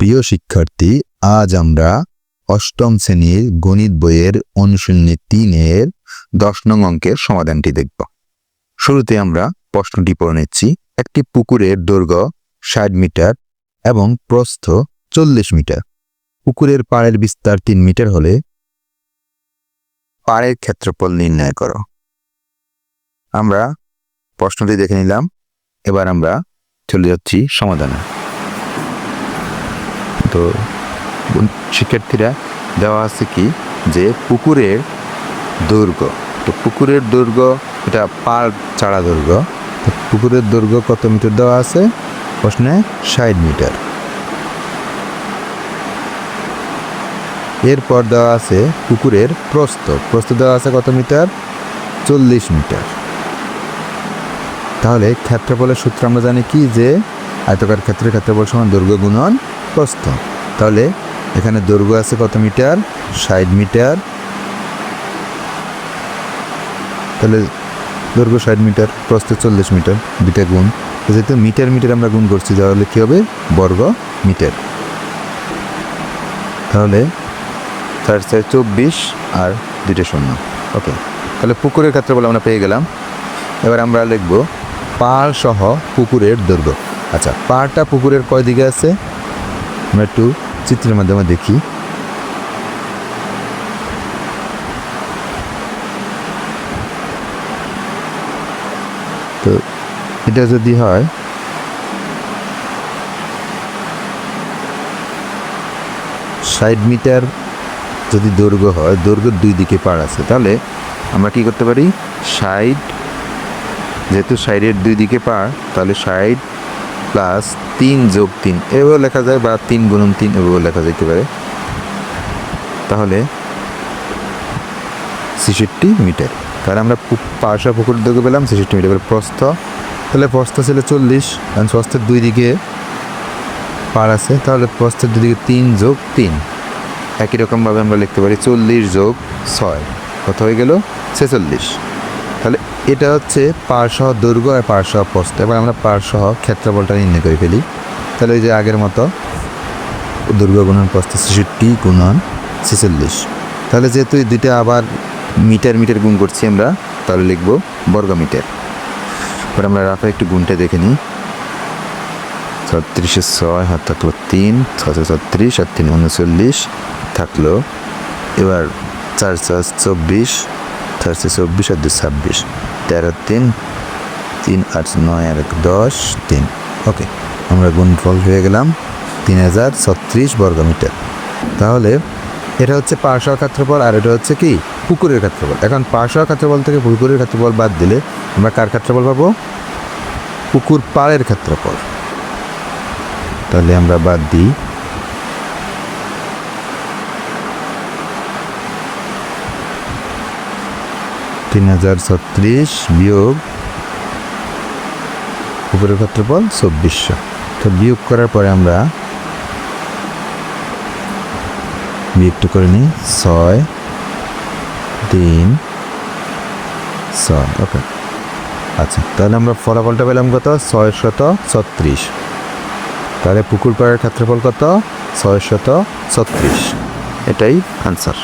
প্রিয় শিক্ষার্থী, আজ আমরা অষ্টম শ্রেণীর গণিত বইয়ের অনুশীলনী 3-এর 10 নং অঙ্কের সমাধানটি দেখব। শুরুতে আমরা প্রশ্নটি পড়ে নিচ্ছি। একটি পুকুরের দৈর্ঘ্য 60 মিটার এবং প্রস্থ 40 মিটার। পুকুরের পাড়ের বিস্তার 3 মিটার হলে পাড়ের ক্ষেত্রফল নির্ণয় করো। আমরা প্রশ্নটি দেখে নিলাম, এবার আমরা চলে যাচ্ছি সমাধানে। তো শিক্ষার্থীরা, দেওয়া আছে কি যে পুকুরের দৈর্ঘ্য, তো পুকুরের দৈর্ঘ্য এটা পাড় চাড়া দৈর্ঘ্য। তো পুকুরের দৈর্ঘ্য কত মিটার দেওয়া আছে প্রশ্নে? 60 মিটার। এরপর দেওয়া আছে পুকুরের প্রস্থ দেওয়া আছে কত মিটার? 40 মিটার। তাহলে ক্ষেত্রফলের সূত্র আমরা জানি কি, যে আয়তকার ক্ষেত্রের ক্ষেত্রফল সমান দৈর্ঘ্য গুণন প্রস্থ। তাহলে এখানে দৈর্ঘ্য আছে কত মিটার? 60 মিটার। তাহলে দৈর্ঘ্য 60 মিটার, প্রস্থ 40 মিটার, দুইটা গুণ। যেহেতু মিটার মিটার আমরা গুণ করছি, তাহলে কী হবে? বর্গ মিটার। তাহলে 4×4 = 24 আর 2 শূন্য। ওকে, তাহলে পুকুরের ক্ষেত্রফল আমরা পেয়ে গেলাম। এবার আমরা লিখব পাড় সহ পুকুরের দৈর্ঘ্য। আচ্ছা, পাড়টা পুকুরের কয় দিকে আছে আমরা একটু চিত্রের মাধ্যমে দেখি। তো এটা যদি হয় 60 মিটার যদি দৈর্ঘ্য হয়, দৈর্ঘ্যের 2 দিকে পাড় আছে, তাহলে আমরা কি করতে পারি? 60, যেহেতু 60-এর 2 দিকে পাড়, তাহলে 60 + 3 + 3 এভাবেও লেখা যায়, বা 3 × 3 এভাবেও লেখা যেতে পারে। তাহলে 66 মিটার। তাহলে আমরা পাড় পুকুর দৈর্ঘ্য পেলাম 66 মিটার। প্রস্থ, তাহলে প্রস্থ ছিল 40, কারণ প্রস্থের 2 দিকে পাড় আছে, তাহলে প্রস্থের 2 দিকে 3 + 3। একই রকমভাবে আমরা লিখতে পারি 40 + 6 কত হয়ে গেল? 46। তাহলে এটা হচ্ছে পাড় সহ দৈর্ঘ্য আর পাড় সহ প্রস্থ। এবার আমরা পাড় সহ ক্ষেত্রফলটা নির্ণয় করে ফেলি। তাহলে এই যে আগের মতো দৈর্ঘ্য গুণন প্রস্থ 66 × 46। তাহলে যেহেতু এই দুইটা আবার মিটার মিটার গুণ করছি আমরা, তাহলে লিখব বর্গ মিটার। এবার আমরা রাফে একটু গুণটা দেখে নিই। 36-6 হাত থাকলো 3, 636 আর 3 39 থাকলো। এবার 4×4 = 24, 4×4 আর 2 26, 13 3 8 9 আর 1 10 3। ওকে, আমরা গুণফল হয়ে গেলাম 3036 বর্গমিটার। তাহলে এটা হচ্ছে পাড় সহ ক্ষেত্রফল, আর এটা হচ্ছে কি পুকুরের ক্ষেত্রফল। এখন পাড় সহ ক্ষেত্রফল থেকে পুকুরের ক্ষেত্রফল বাদ দিলে আমরা কার ক্ষেত্রফল পাবো? পুকুর পাড়ের ক্ষেত্রফল। তাহলে আমরা বাদ দিই 3036 বিয়োগ পুকুরের ক্ষেত্রফল 2400। তো বিয়োগ করার পরে আমরা বিয়োগটা করে নিই 6 3 6। ওকে, আচ্ছা, তাহলে আমরা ফলাফলটা পেলাম কত? 636। তাহলে পুকুর পাড়ের ক্ষেত্রফল কত? 636। এটাই আনসার।